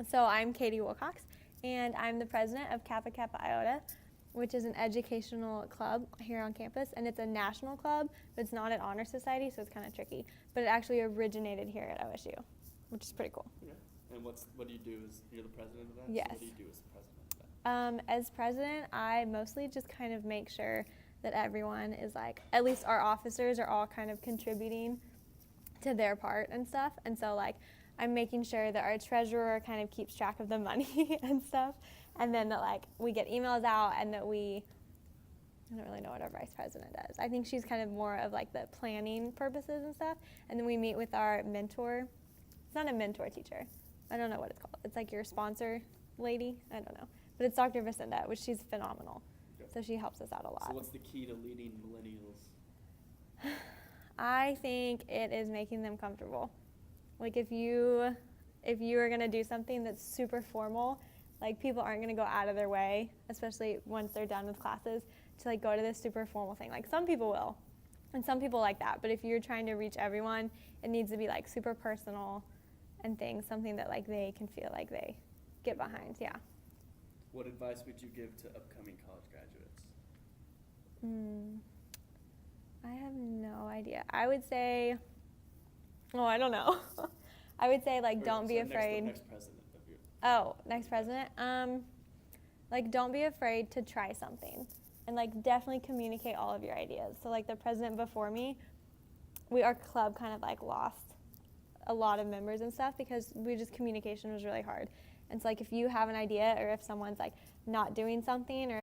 So I'm Katie Wilcox, and I'm the president of Kappa Kappa Iota, which is an educational club here on campus, and it's a national club, but it's not an honor society, so it's kind of tricky. But it actually originated here at OSU, which is pretty cool. Yeah. And what do you do? You're the president of that? Yes. So what do you do as the president of that? As president, I mostly just kind of make sure that everyone is like, at least our officers are all kind of contributing to their part and stuff. And so like, I'm making sure that our treasurer kind of keeps track of the money and stuff. And then that like, we get emails out and that I don't really know what our vice president does. I think she's kind of more of like the planning purposes and stuff. And then we meet with our mentor. It's not a mentor teacher. I don't know what it's called. It's like your sponsor lady. I don't know. But it's Dr. Vicinda, which she's phenomenal. Okay. So she helps us out a lot. So what's the key to leading millennials? I think it is making them comfortable. Like if you are going to do something that's super formal, like people aren't going to go out of their way, especially once they're done with classes, to like go to this super formal thing. Like some people will, and some people like that. But if you're trying to reach everyone, it needs to be like super personal and things, something that like they can feel like they get behind. Yeah. What advice would you give to upcoming college graduates? I have no idea. I would say, I don't know. I would say like don't be afraid. Next president of your. Oh, next president. Like don't be afraid to try something, and like definitely communicate all of your ideas. So like the president before me, our club kind of like lost a lot of members and stuff because communication was really hard. And so like if you have an idea or if someone's like not doing something or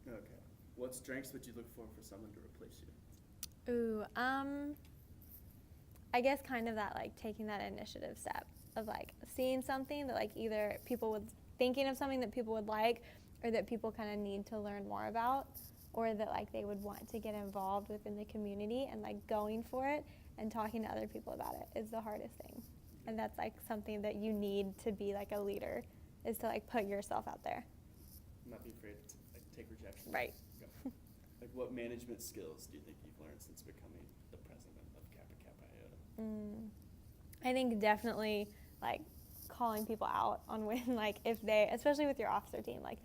Okay. What strengths would you look for someone to replace you? Ooh, I guess kind of that like taking that initiative step of like seeing something that like either thinking of something that people would like or that people kind of need to learn more about, or that like they would want to get involved within the community, and like going for it and talking to other people about it is the hardest thing. And that's like something that you need to be like a leader, is to like put yourself out there. Not be afraid to like take rejection. Right. Like what management skills do you think you've learned since becoming the president of Kappa Kappa Iota? I think definitely like calling people out on when like if they, especially with your officer team, like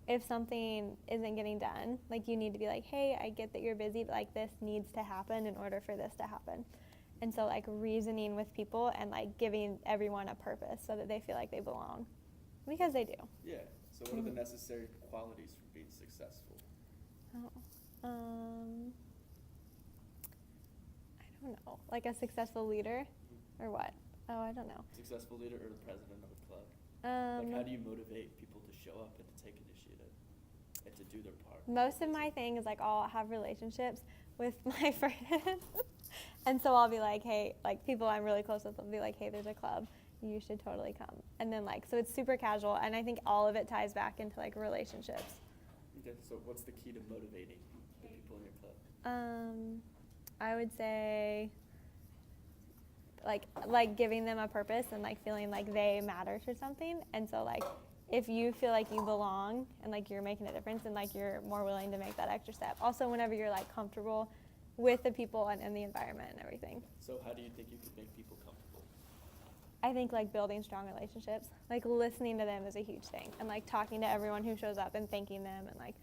if something isn't getting done, like you need to be like, hey, I get that you're busy, but like this needs to happen in order for this to happen. And so like reasoning with people and like giving everyone a purpose so that they feel like they belong, because they do. Yeah. So what are the necessary qualities for being successful? I don't know. Like a successful leader or what? Oh, I don't know. Successful leader or the president of a club? Like how do you motivate people to show up and to take initiative and to do their part? Most of my thing is like I'll have relationships with my friends. And so I'll be like, hey, like people I'm really close with will be like, hey, there's a club. You should totally come. And then like, so it's super casual. And I think all of it ties back into like relationships. Okay, so what's the key to motivating the people in your club? I would say like giving them a purpose and like feeling like they matter to something. And so like if you feel like you belong and like you're making a difference, and like you're more willing to make that extra step. Also whenever you're like comfortable with the people and the environment and everything. So how do you think you could make people comfortable? I think like building strong relationships, like listening to them is a huge thing, and like talking to everyone who shows up and thanking them, and like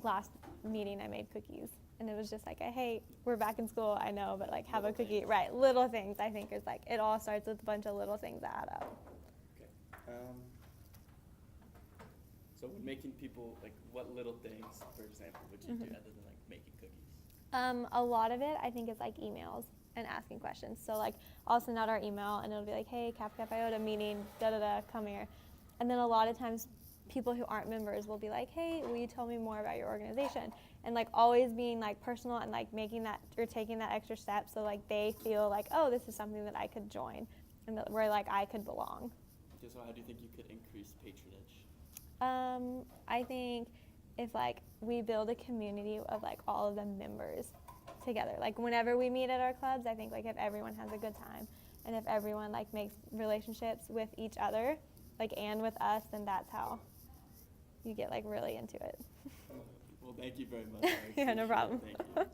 last meeting I made cookies, and it was just like, hey, we're back in school, I know, but like have a cookie. Right, little things I think is like, it all starts with a bunch of little things that add up. Okay. So when making people, like what little things, for example, would you do other than like making cookies? A lot of it I think is like emails and asking questions. So like I'll send out our email and it'll be like, hey, Kappa Kappa Iota meeting, da-da-da, come here. And then a lot of times people who aren't members will be like, hey, will you tell me more about your organization? And like always being like personal and like making that or taking that extra step so like they feel like, oh, this is something that I could join and that where like I could belong. Okay, so how do you think you could increase patronage? I think if like we build a community of like all of the members together, like whenever we meet at our clubs, I think like if everyone has a good time and if everyone like makes relationships with each other, like and with us, then that's how you get like really into it. Well, Thank you very much. I Yeah, no appreciate it. problem. Thank you.